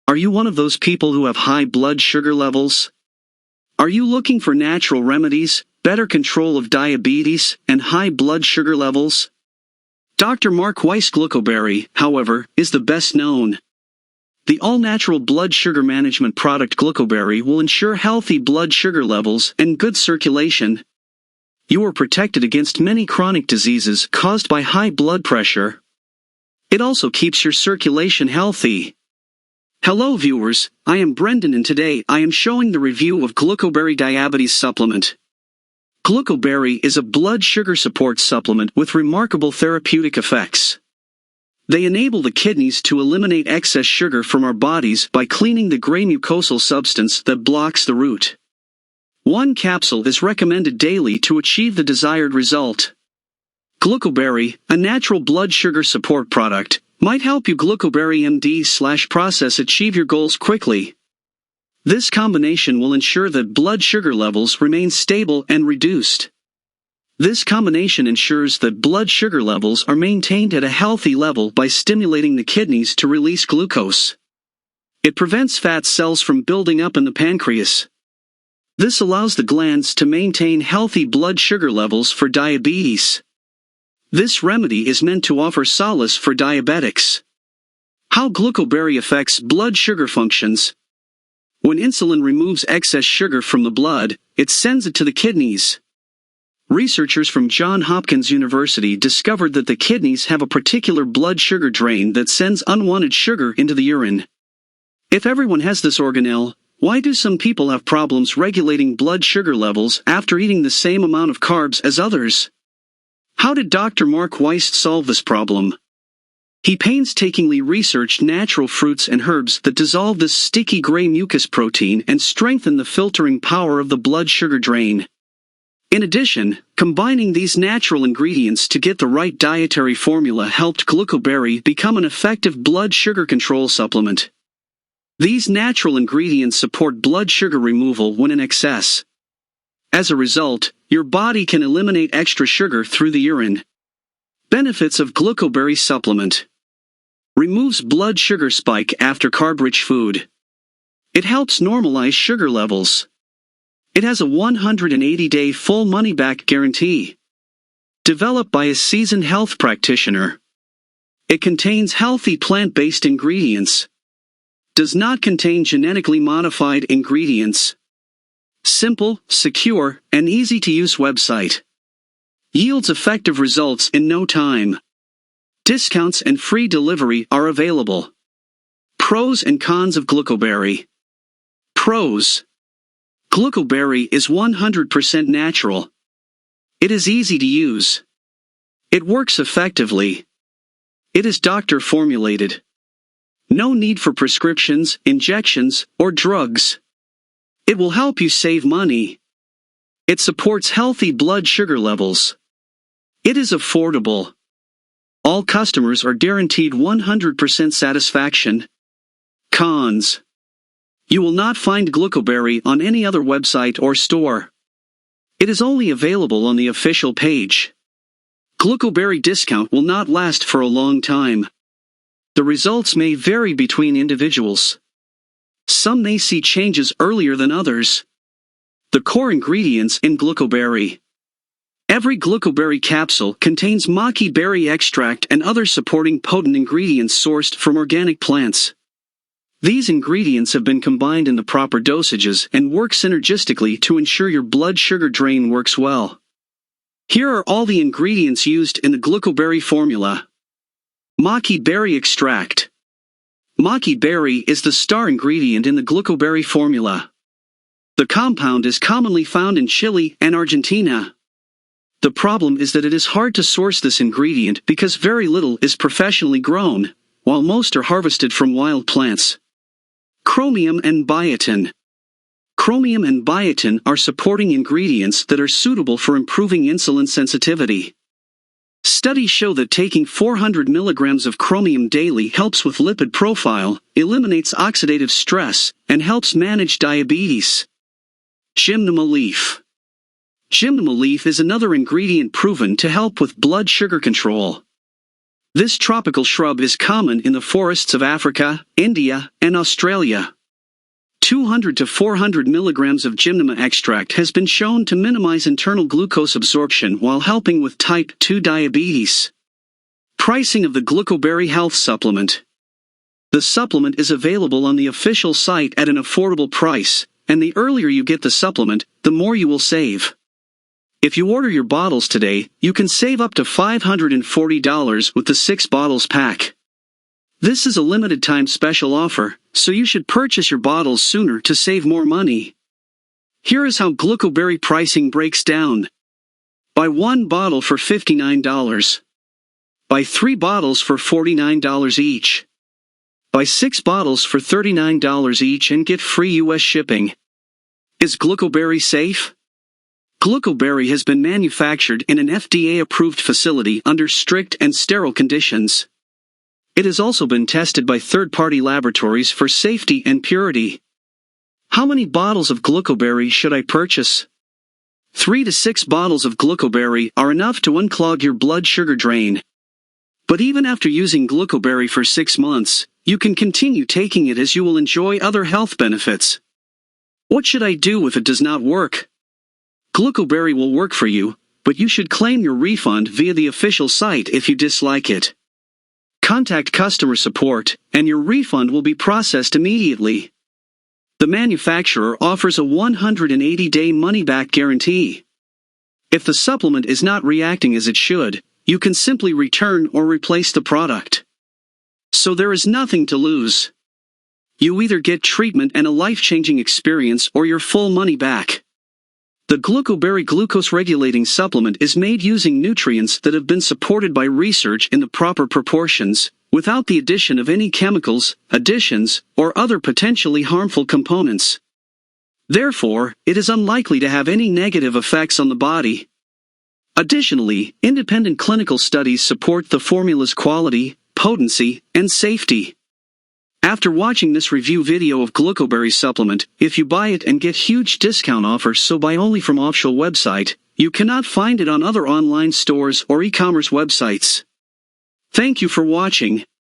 Are you one of those people who have high blood sugar levels? Are you looking for natural remedies, better control of diabetes, and high blood sugar levels? Dr. Mark Weiss GlucoBerry, however, is the best known. The all-natural blood sugar management product GlucoBerry will ensure healthy blood sugar levels and good circulation. You are protected against many chronic diseases caused by high blood pressure. It also keeps your circulation healthy. Hello viewers, I am Brendan and today I am showing the review of GlucoBerry Diabetes Supplement. GlucoBerry is a blood sugar support supplement with remarkable therapeutic effects. They enable the kidneys to eliminate excess sugar from our bodies by cleaning the gray mucosal substance that blocks the route. One capsule is recommended daily to achieve the desired result. GlucoBerry, a natural blood sugar support product, might help you GlucoBerry MD/process achieve your goals quickly. This combination will ensure that blood sugar levels remain stable and reduced. This combination ensures that blood sugar levels are maintained at a healthy level by stimulating the kidneys to release glucose. It prevents fat cells from building up in the pancreas. This allows the glands to maintain healthy blood sugar levels for diabetes. This remedy is meant to offer solace for diabetics. How GlucoBerry affects blood sugar functions. When insulin removes excess sugar from the blood, it sends it to the kidneys. Researchers from Johns Hopkins University discovered that the kidneys have a particular blood sugar drain that sends unwanted sugar into the urine. If everyone has this organelle, why do some people have problems regulating blood sugar levels after eating the same amount of carbs as others? How did Dr. Mark Weiss solve this problem? He painstakingly researched natural fruits and herbs that dissolve this sticky gray mucus protein and strengthen the filtering power of the blood sugar drain. In addition, combining these natural ingredients to get the right dietary formula helped GlucoBerry become an effective blood sugar control supplement. These natural ingredients support blood sugar removal when in excess. As a result, your body can eliminate extra sugar through the urine. Benefits of GlucoBerry supplement. Removes blood sugar spike after carb-rich food. It helps normalize sugar levels. It has a 180-day full money-back guarantee. Developed by a seasoned health practitioner. It contains healthy plant-based ingredients. Does not contain genetically modified ingredients. Simple, secure, and easy-to-use website. Yields effective results in no time. Discounts and free delivery are available. Pros and cons of GlucoBerry. Pros. GlucoBerry is 100% natural. It is easy to use. It works effectively. It is doctor formulated. No need for prescriptions, injections, or drugs. It will help you save money. It supports healthy blood sugar levels. It is affordable. All customers are guaranteed 100% satisfaction. Cons. You will not find GlucoBerry on any other website or store. It is only available on the official page. GlucoBerry discount will not last for a long time. The results may vary between individuals. Some may see changes earlier than others. The core ingredients in GlucoBerry. Every GlucoBerry capsule contains maqui berry extract and other supporting potent ingredients sourced from organic plants. These ingredients have been combined in the proper dosages and work synergistically to ensure your blood sugar drain works well. Here are all the ingredients used in the GlucoBerry formula. Maqui berry extract. Maqui berry is the star ingredient in the GlucoBerry formula. The compound is commonly found in Chile and Argentina. The problem is that it is hard to source this ingredient because very little is professionally grown, while most are harvested from wild plants. Chromium and biotin. Chromium and biotin are supporting ingredients that are suitable for improving insulin sensitivity. Studies show that taking 400 milligrams of chromium daily helps with lipid profile, eliminates oxidative stress, and helps manage diabetes. Gymnema leaf. Gymnema leaf is another ingredient proven to help with blood sugar control. This tropical shrub is common in the forests of Africa, India, and Australia. 200 to 400 milligrams of gymnema extract has been shown to minimize internal glucose absorption while helping with type 2 diabetes. Pricing of the GlucoBerry Health Supplement. The supplement is available on the official site at an affordable price, and the earlier you get the supplement, the more you will save. If you order your bottles today, you can save up to $540 with the 6 bottles pack. This is a limited time special offer, so you should purchase your bottles sooner to save more money. Here is how GlucoBerry pricing breaks down. Buy 1 bottle for $59. Buy 3 bottles for $49 each. Buy 6 bottles for $39 each and get free U.S. shipping. Is GlucoBerry safe? GlucoBerry has been manufactured in an FDA-approved facility under strict and sterile conditions. It has also been tested by third-party laboratories for safety and purity. How many bottles of GlucoBerry should I purchase? 3 to 6 bottles of GlucoBerry are enough to unclog your blood sugar drain. But even after using GlucoBerry for 6 months, you can continue taking it as you will enjoy other health benefits. What should I do if it does not work? GlucoBerry will work for you, but you should claim your refund via the official site if you dislike it. Contact customer support, and your refund will be processed immediately. The manufacturer offers a 180-day money-back guarantee. If the supplement is not reacting as it should, you can simply return or replace the product. So there is nothing to lose. You either get treatment and a life-changing experience or your full money back. The GlucoBerry glucose-regulating supplement is made using nutrients that have been supported by research in the proper proportions, without the addition of any chemicals, additions, or other potentially harmful components. Therefore, it is unlikely to have any negative effects on the body. Additionally, independent clinical studies support the formula's quality, potency, and safety. After watching this review video of GlucoBerry supplement, if you buy it and get huge discount offers, so buy only from official website, you cannot find it on other online stores or e-commerce websites. Thank you for watching.